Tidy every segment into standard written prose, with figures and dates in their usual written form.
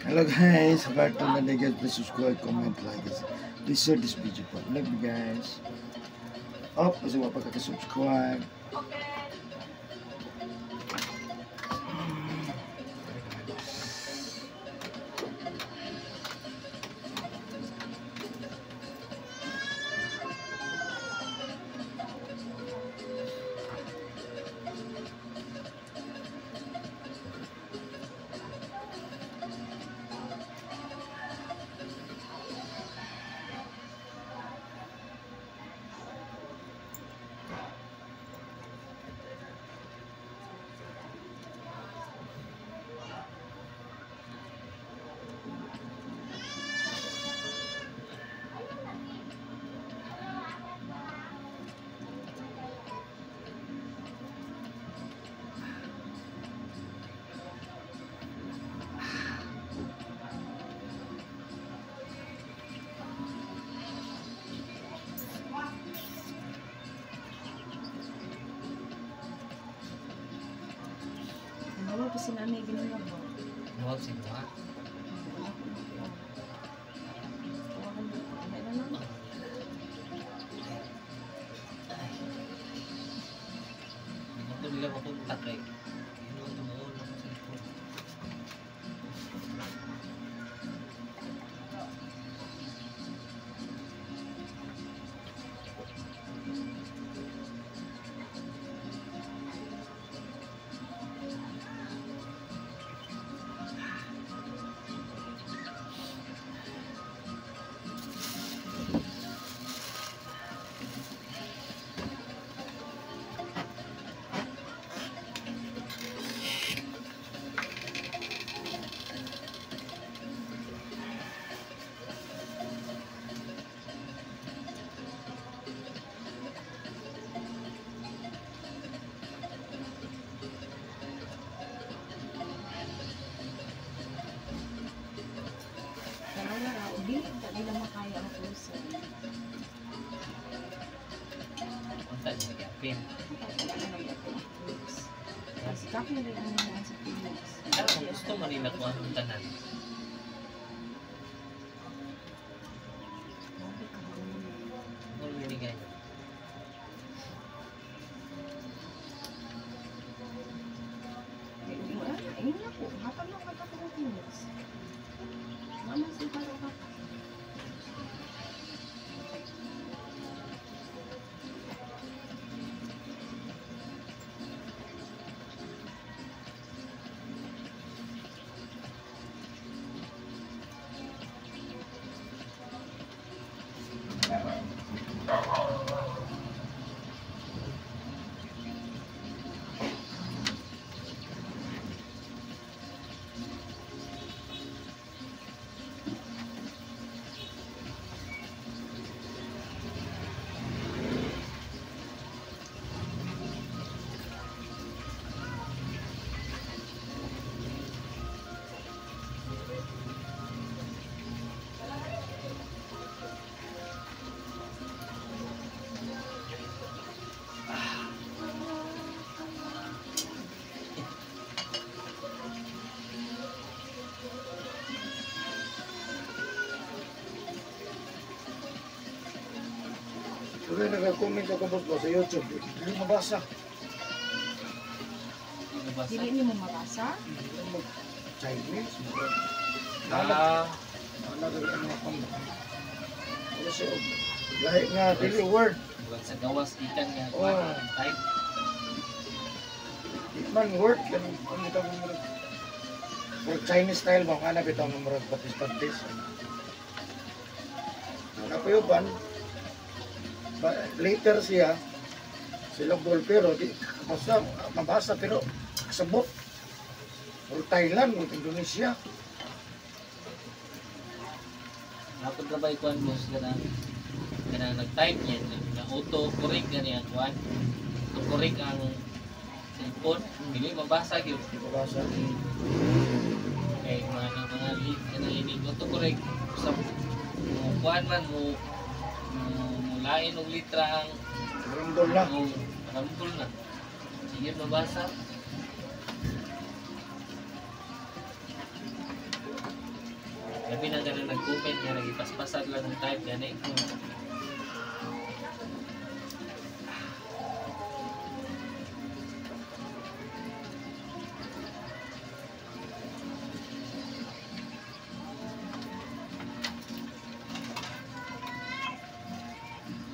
Hello guys, subscribe to my guys, please subscribe, comment, like guys. Please share this video po. Love you guys. Oh, kasi wala pa subscribe. Ano kasi nanay ginagawa mo? Huwag siya. Ito nila mapuntak eh. Hindi lang makaya ang puso. Punta niya yapin. Kasi kaki na rin ang mga sa Phoenix. Kung gusto mo rin nakuha ng tanan. Ano binigay niyo? Ayun na po. Hapag lang kata ko ng Phoenix. Mama, siya ka. Kaya nag-comment ako po sa YouTube. Hindi mabasa. Dili niyo mo mabasa? Chinese. Ah, Nalagay ang mga pamba. Ano siya? Lahi nga, dili word. huwag sa gawas ikan nga. Oh. Type. Man word. Ganun ito ang mga. For Chinese style ba? Hanap ito ang mga patis-patis. Napayuban. Later siya, sila ball pero di basta mabasa pero kasabot. Or Thailand, or Indonesia. Napod na ba ikuan mo sa kanang nag-type niya na auto-correct na niya kuan. Auto-correct ang cellphone. Hindi mabasa yun. Di mabasa. Okay, mga lead ka na inig auto-correct. Sa kuan man mo lain ng litra ang Rundol na. rambol na. Sige, mabasa. Labi na ganun nag-comment nga nagipaspasan lang ng type gani.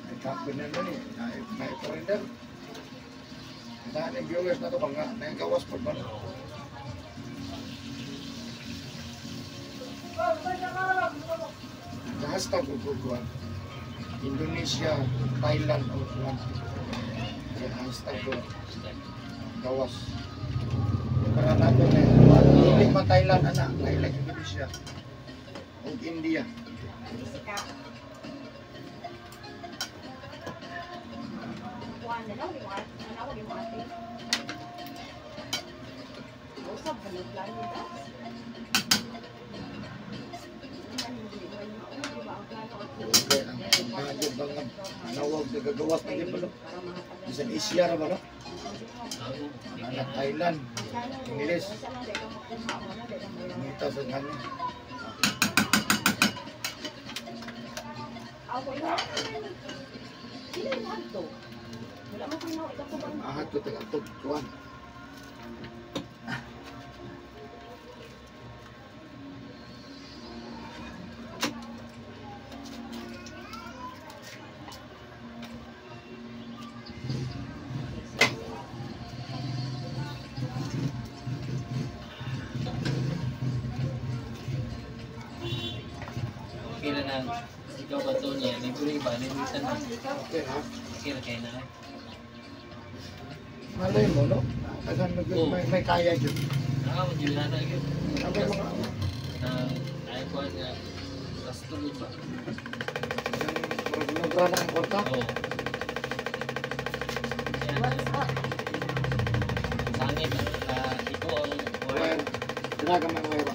May kapin na nun eh. May surrender. Nang viewers na ito ba nga? Nang gawas po ba? Sa hashtag ko Indonesia, Thailand, o kuwan. Sa hashtag ko gawas. Para natin na hindi pa Thailand, anak. Thailand, Indonesia. O India. Jessica. Kuhan na lang, liwat. Ano ako liwati? Usap, halaglan mo das. Okay, ang bagay bang nawag na gagawas na din pala. Isang Asia na ba, no? Anak Thailand, English. Ngita sa kanya. Ako yun. Sino yung hanto? Wala mo kung ikaw ko bang Ahad ko tagatog, kuwan. Okay na lang. Ikaw ba ito niya? Libre ba? Limitan na. Okay, ha? Okay na kayo na. Malay mo, no? Tagan may kaya yun. Nakamadyo na yun. Sabi mga Ayaw ko nga. Tapos tulog ba? nagbrana ang kwarta. Oo. what's up? Sangit. Ito ang Well, ginagamay mo yun.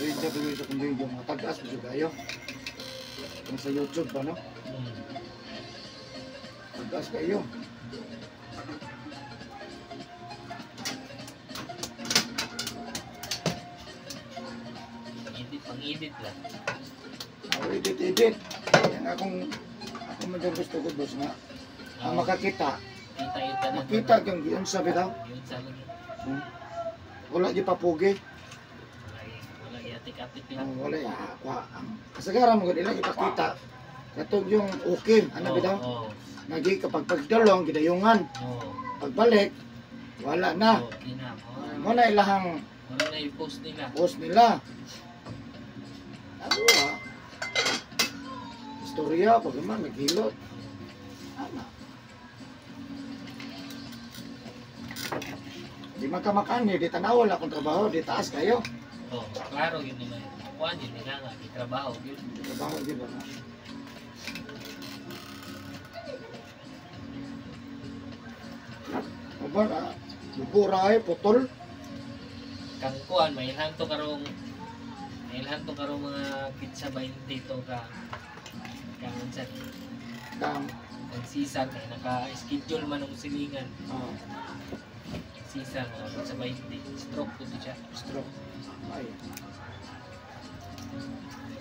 Rin siya tuloy sa kung video, mga tagas mo siya kayo. Kung sa YouTube pa, no? Tagas kayo. Pang-edit lang. Edit. Yan akong medyo gusto ko, boss, nga. Ang makakita, Kita-kita na. makita kang yun sabi daw. Yun sa lagi. Wala di papugi. Wala yatik-atik lang. Wala ya. Kasagaran mo, ilang ipakita. Katog yung okay, ano daw? Oo. Nagi kapag pagdalong, gidayungan. Oo. Pagbalik, wala na. Oo. Di na. Muna ilahang Wala na yung post nila. post nila. Ano ha? Istorya, pag naman, naghilot. Ano? Di magkamakani, di tanaw, wala akong trabaho, di taas kayo. Oo. Klaro yun nila. Kuhan yun nila nga. Di trabaho yun. Di trabaho, di ba? Aba, bubura ay, putol. Kang kuhan, mailhan to karong mga pizza 20 to ka. Kang unsan. Dam. Ang season kay naka-schedule man ng silingan. Ah, Season sa 20. Stroke po siya. stroke. Ay,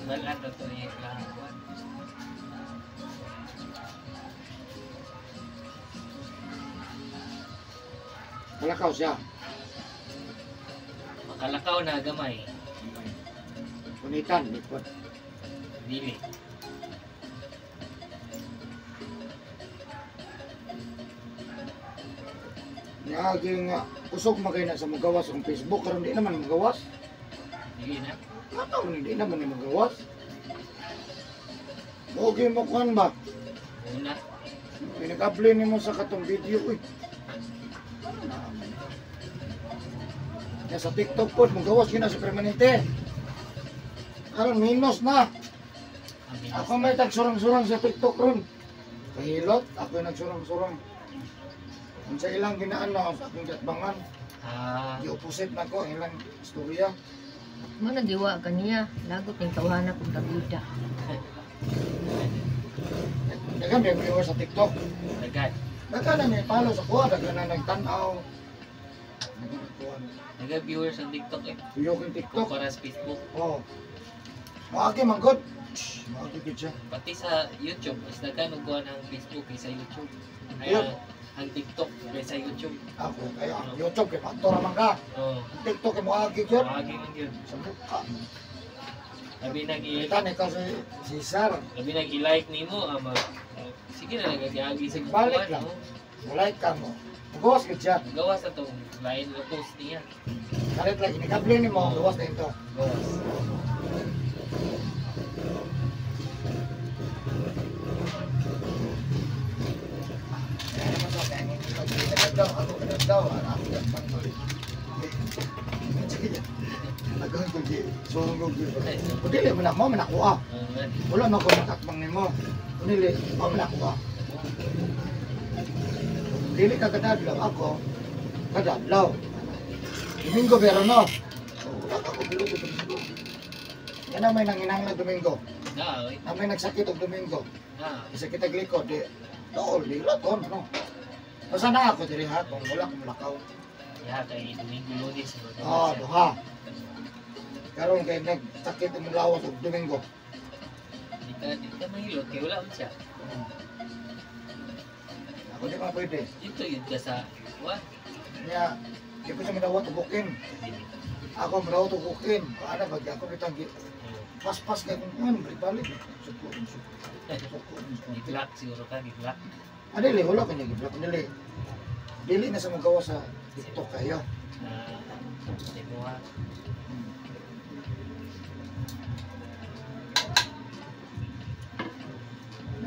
Well, ano to yung lahat. malakaw siya. Makalakaw na gamay. Punitan, likod. Dili. Naging usok magay na sa magawas sa Facebook, karon di naman magawas. Dili na. Ano man hindi naman magawas. Mogi mo kuan ba? Una. Pinag-upload nimo sa katong video, uy. Ya sa TikTok po, magawas yun na sa permanente. Karon minus na. Ako may tagsurang-surang sa TikTok ron. Kahilot, ako yung nagsurang-surang. Kung sa ilang ginaano, sa akong katbangan, di opposite na ko, ilang istorya. Mana diwa kaniya, lagot ng tawahan akong kabida. Dagan may viewer sa TikTok. Agad. Dagan na may follow sa kuha, dagan na nagtanaw. Nag-viewers sa TikTok eh. Tuyok yung TikTok. Kumpara sa Facebook. Oo. Maagi man god. Maagi gid siya. Pati sa YouTube, mas nagkanuguan ang Facebook kaysa YouTube. Yep. Kaya ang TikTok kaysa YouTube. Ako, kaya ang YouTube, kaya pastor naman ka. Oo. Ang TikTok, kaya maagi yun. Maagi man yun. Sa mukha. Sabi Kita na ikaw si Sar. nag-i-like nimo ama. Sige na nagagi sa Balik lang. Mulay ka mo. Magawas ka siya. Gawas na tong lain na post niya. Kalit lang, inikabli ni mo, gawas na ito. Gawas. Kaya naman sa kanya, nagdaw, ako nagdaw, ako nagdaw. Sige, nagawin ko di, surong ko di. Pudili, mo manakuha. Wala mo ko natakbang ni mo. Pudili, mo manakuha. Dili ka kadadlaw ako, kadadlaw. Domingo pero no. Wala ka ko biluto Domingo. Yan na may nanginang na Domingo. Oy. Na may nagsakit og Domingo. Kasi kita gliko, di, dool, di laton, no. Basta na ako diri ha, kung wala kong lakaw. Ya kay Domingo Lunes. Duha. Karon kay nagsakit ang lawas og Domingo. Di ka mahilot kay wala man siya. Ako di pa pwede. Dito yun ka sa what? Kaya, di ko siya minawat ubukin. Ako minawat ubukin. Paano ba, di ako bitang pas-pas ka kung balik-balik. Sukurin. Di-block siguro ka, di-block. Adili, wala ka niya giblok. Adili. Dili na sa magawa sa TikTok kayo. Di mo ha.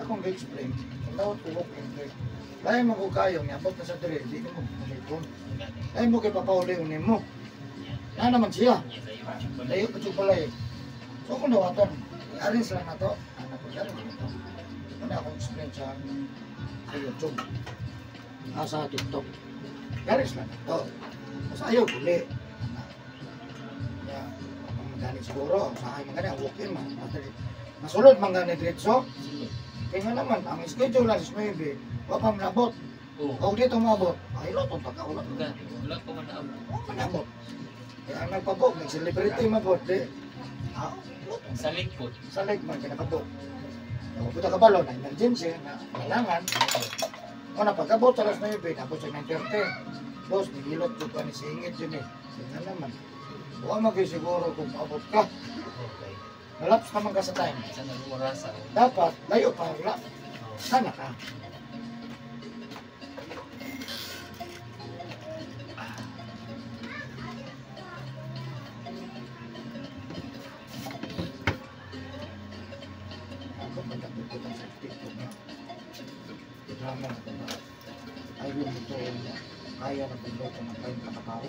Akong explain. Ang dawat ubukin. Lain mo ko kayo, niabot na sa dire, di mo kumulipon. Lain mo kay papauli unin mo. Na naman siya. Layo pa siya pala eh. So kung nawatan, i-arrange lang na to. Anak ko, i-arrange lang na to. Ito na akong explain sa YouTube. Sa TikTok. I-arrange lang na to. Mas ayaw guli. Kaya, kung magani siguro, sa akin magani, ang walk-in man. Masulod magani diretso. Kaya nga naman, ang schedule lang sa 9, wala pa manabot. O dito mabot, ay lotong pagkaulat. Wala pa man naabot. Manabot. Kaya ang nagpabog, nag-celebrity mabot, di. Lotong Sa likod. sa leg man, kinakabog. Nakupunta ka balo, na emergency, na kailangan. O napagkabot sa alas 9, tapos sa 9:30. Boss, nihilot ko pa ni singit yun eh. Kaya naman, huwag magay siguro kung maabot ka. Okay. Malaps naman ka sa time. Sa nag-urasa. Dapat, layo pa, wala. Sana ka. Ako pagkatutunan sa TikTok na. Drama na ito na. Ayaw ito na. Kaya na kung loko ng kain kakatao.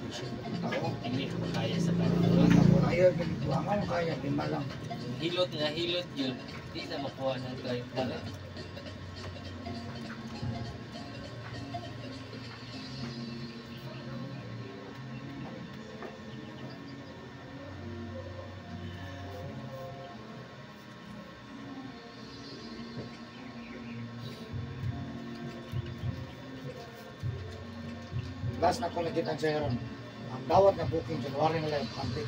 Vision ng tao. Hindi ko kaya sa kanila. Ako ayaw yung tuwangan, kaya din malang. Hilot nga hilot yun. Hindi na makuha ng 30 lang. Last na ko nakita sa Heron. Ang dawat na booking, January na lang, kantik.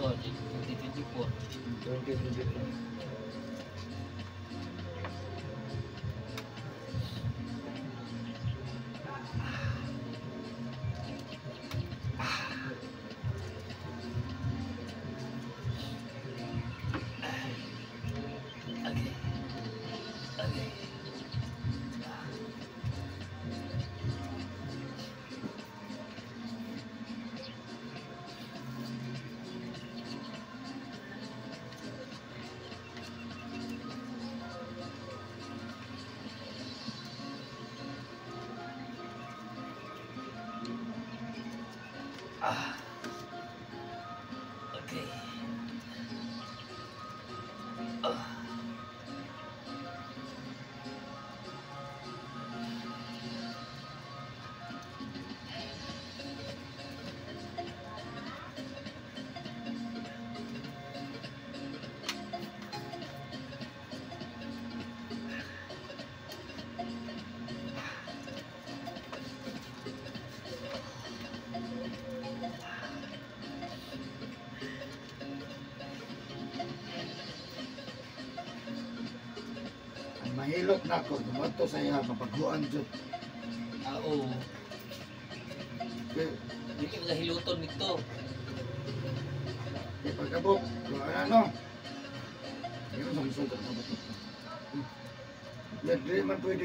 Oo, 2024. 2023. Okay. Okay. Okay. Ang mahilot na ako, dumato sa iya, mapaghuan dyan. Oo. Kaya Dili ka hiluton nito. pagkabot, ano? Yun ang sugat na bato. Yan, di man pwede,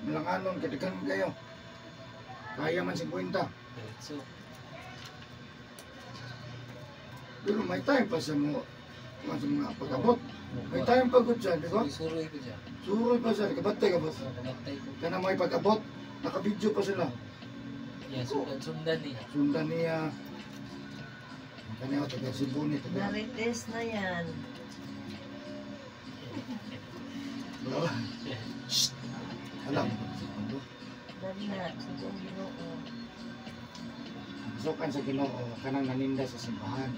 malanganon, katikan kayo. Kaya man 50. So, Pero may time pa sa mga pagkabot. May time pa gud siya, di ba? suruy ko dyan. Suroy pa siya, kabatay ka ba? Pagkatay ko. Kana may pagkabot, nakabidyo pa sila. Yan, sundan niya. Sundan niya. Kanya taga Cebu ni taga. Marites na yan. Shh. Alam. Dali na, sigong Ginoo. Sukan sa Ginoo kanang naninda sa simbahan.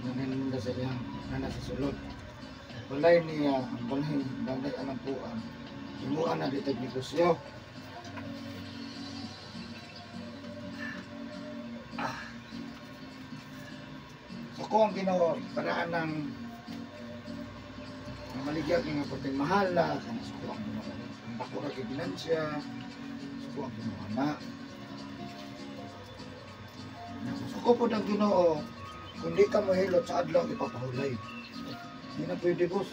Naninda sa iyang nana sa sulod. Walay niya ang balhin danday anang puan. Imuan na dito negosyo. So kung ang Ginoo paraan ng maligya nga pagting mahala kana sa kuang ang bakura kay binansya sa kuang Ginoo na. So ko po ng Ginoo kung di ka mahilot sa adlaw ipapahulay. Hindi na pwede, boss.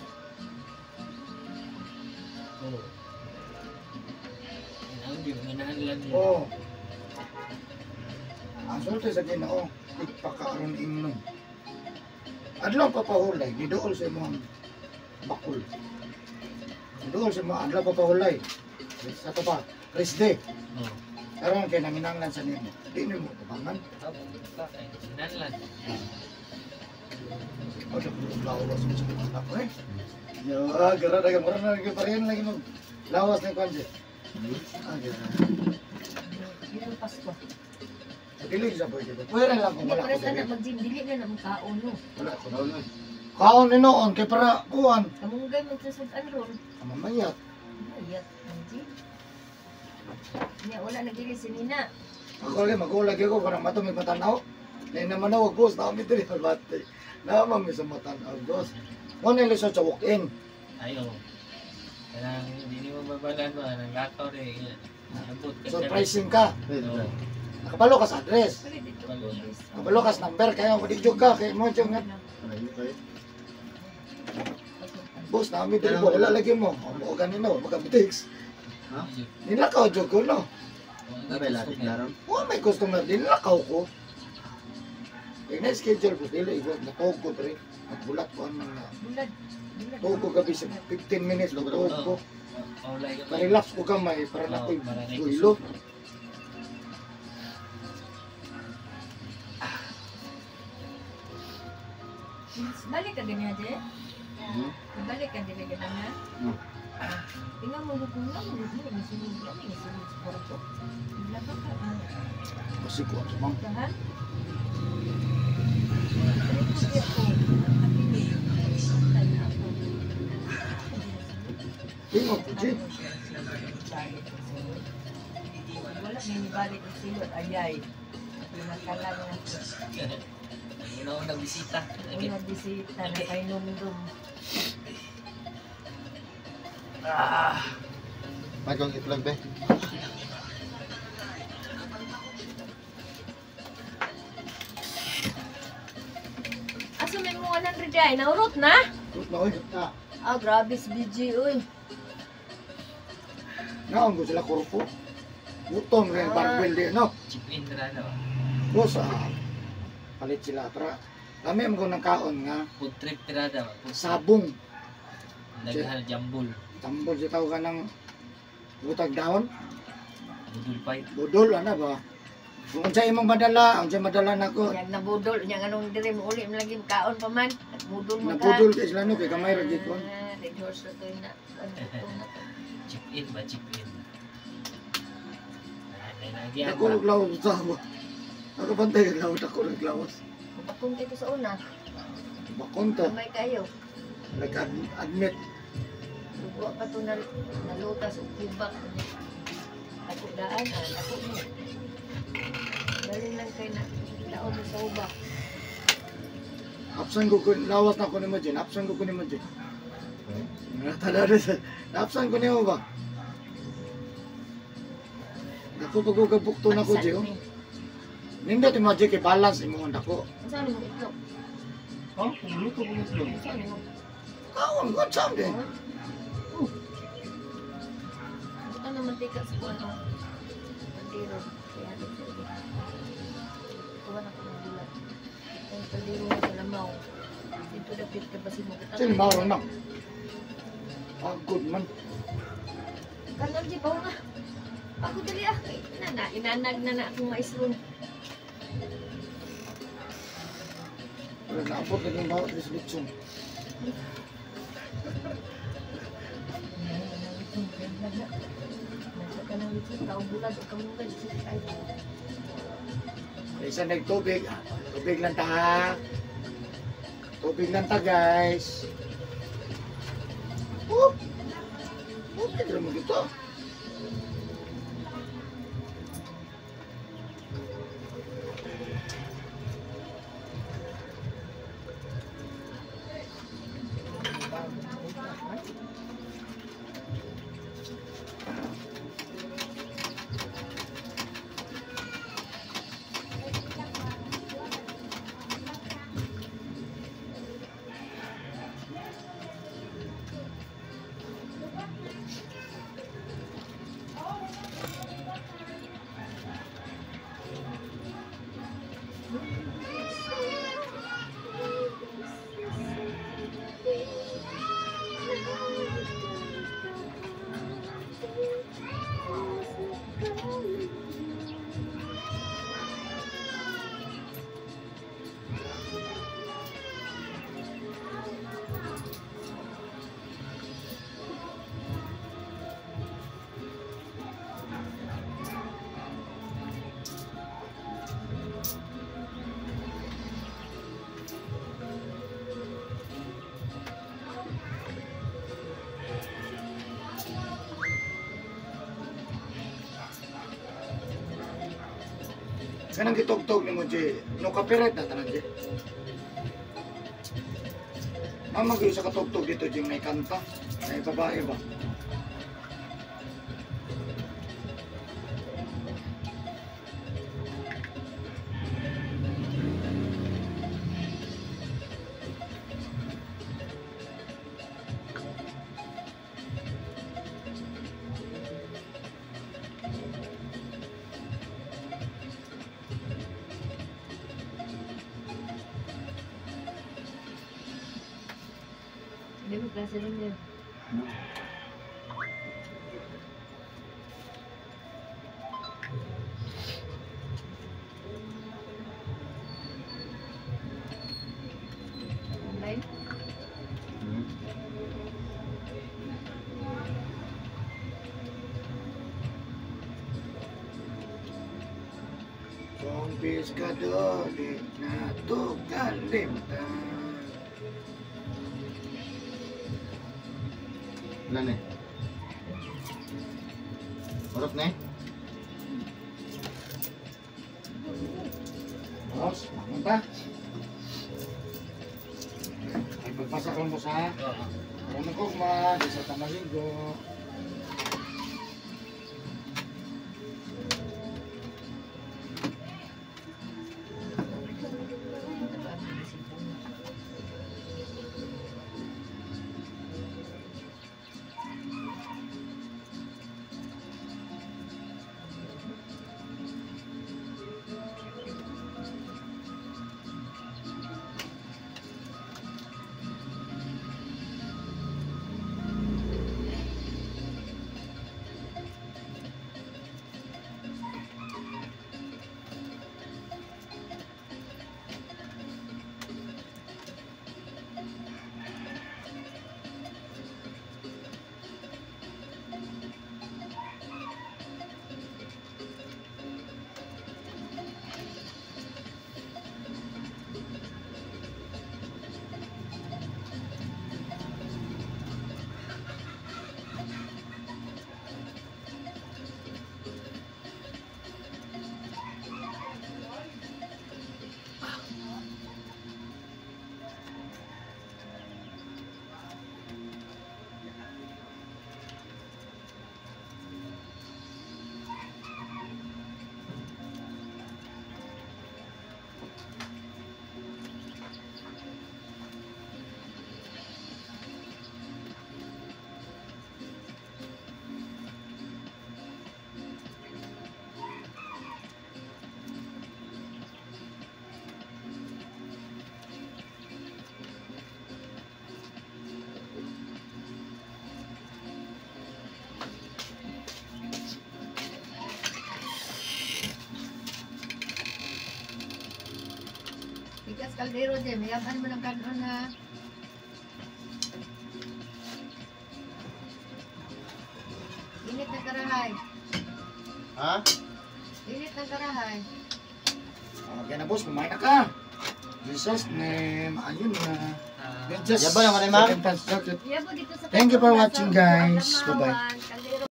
Oo. Ginahan lang niya. Oo. Ang sulti sa Ginoo, ipakakaroon ingnon. Adlaw papahulay, gidool sa imong bakul. Gidool sa imong adlaw papahulay. Sa to pa, rest day. Oo. Karon kay nanginanglan sa nimo. Di nimo tabangan. Ginahan lang. O sa lawas sa mga ko eh. Yo, gara daga mura na gyud parehan lagi mo. Lawas ni kanse. Gara. Ginoo Pasko. Dili sa pwede. Pwede lang kung Hindi wala pa ko. rin na mag-gym, dili na lang kaon no. Wala ko daw na. Kaon ni noon kay para kuan. Kamunggay mo sa sudan ron. Mamayat. Ayat, ang gym. Niya, wala nagili si Nina. Ako lagi magulag ako para matumig matanaw. Nay naman ako boss na kami diri bate. Naman mi sa matanaw boss. Mo nila sa walk-in. Ayaw. Kanang hindi mo mabalan mo. Nang lakaw rin. Abot ka. Surprising ka. Oo. Nakabalo ka sa address. Pwede dito. Nakabalo ka sa number kaya mo dijog ka kay mo jud nga. Boss na kami diri wala lagi mo. Mo ganino magka-text. Nilakaw jud ko no. May customer din nilakaw ko. Na-schedule ko dili natog ko diri. Nagbulat ko ang mga Bulad. Bulad. tuog ko gabi sa 15 minutes tuog ko. Paulay ka. Pa-relax ko gamay para na ko'y guilo. Balik ka ganyan, Je? Balik ka din ganyan na? Tingnan mo kung lang mo nasunod yan, nasunod sa kwarto. Wala ka. Kasi ko ang sumang. Tahan? Tingog ko, Jay. Wala may balik ang silot, ayay. Pinakalan na. Una-unang bisita. Una bisita na kay Numdum. Magong itlog be. Asa may mo 100 ay, naurot na? Tapos na, oy. Ah, grabe si BG, uy. Naon ko sila kurpo. Butong rin, barbell di, no? Chip-in na daw. Boss, palit sila. Para, kami mo ng kaon nga, Food trip na daw. sabong. Naghan jambul. Tambol siya tawag ka ng butag dahon. Budul fight. Budol, ano ba? Kung unsay imong madala, unsay madala nako. Yang nabudol, yang anong diri mo uli mo lagi kaon pa man. Nabudol mo ka. Napudol kay sila no kay kamay ra gid kon. Red horse na to na. Ano to na to. Chip in ba, chip in. Lagi Ako naglawas sa mo. Ako bantay naglawas ako naglawas. Bakong ito sa una. Makonta, May kayo. nag-admit. Luwa pa to na nalutas o kubak. Ako daan, ako mo. Galing lang kayo na daon mo sa ubak. Absan ko kun lawas na ko ni mo dyan. Absan ko ni mo dyan. Talada sa absan ko ni mo ba? Ako pag gabukto na ko dyan. Nindot yung magic i-balance imo ang dako. Saan mo ito? Ha? Puluto ko ng slow. Saan mo? Kawan ko saan din. Buta na mantika sa kuwan o. Pandiro. Kaya ito siya. Kuwan ako ng bulat. Ang pandiro mo sa lamaw. Ito dapit ka ba si mo? Sino mawala na? Good man. Kanon di ba nga? Ako dali ah. Inanag na akong maisron. Pero naabot na yung bawat resolution. Isa nagtubig. Tubig lang ta ha. Tubig lang ta guys. Tignan mo dito. Kanang gitog-tog ni mo, Jay. No copyright na tanan, Jay. Mama ko sa katog-tog dito, Jay, may kanta. May babae ba? Hindi mo klase rin yun. Online? Kompis ka doli na tukang limtan. Ilan eh? Marap na eh? Boss, makon ba? Ay pagpasakan mo sa ano ko ma, di sa Tamaligo. Tikas kaldero din. Mayaman mo ng kanon ha. Init ng karahay. Ha? Init ng karahay. Okay na boss, kumain na ka. Jesus name, ayun na. Ah, Just Yabo naman, ma'am. second time chocolate. Yabo dito sa Thank you for Tacoma, watching, sa guys. Adamawan, Bye-bye. Caldero.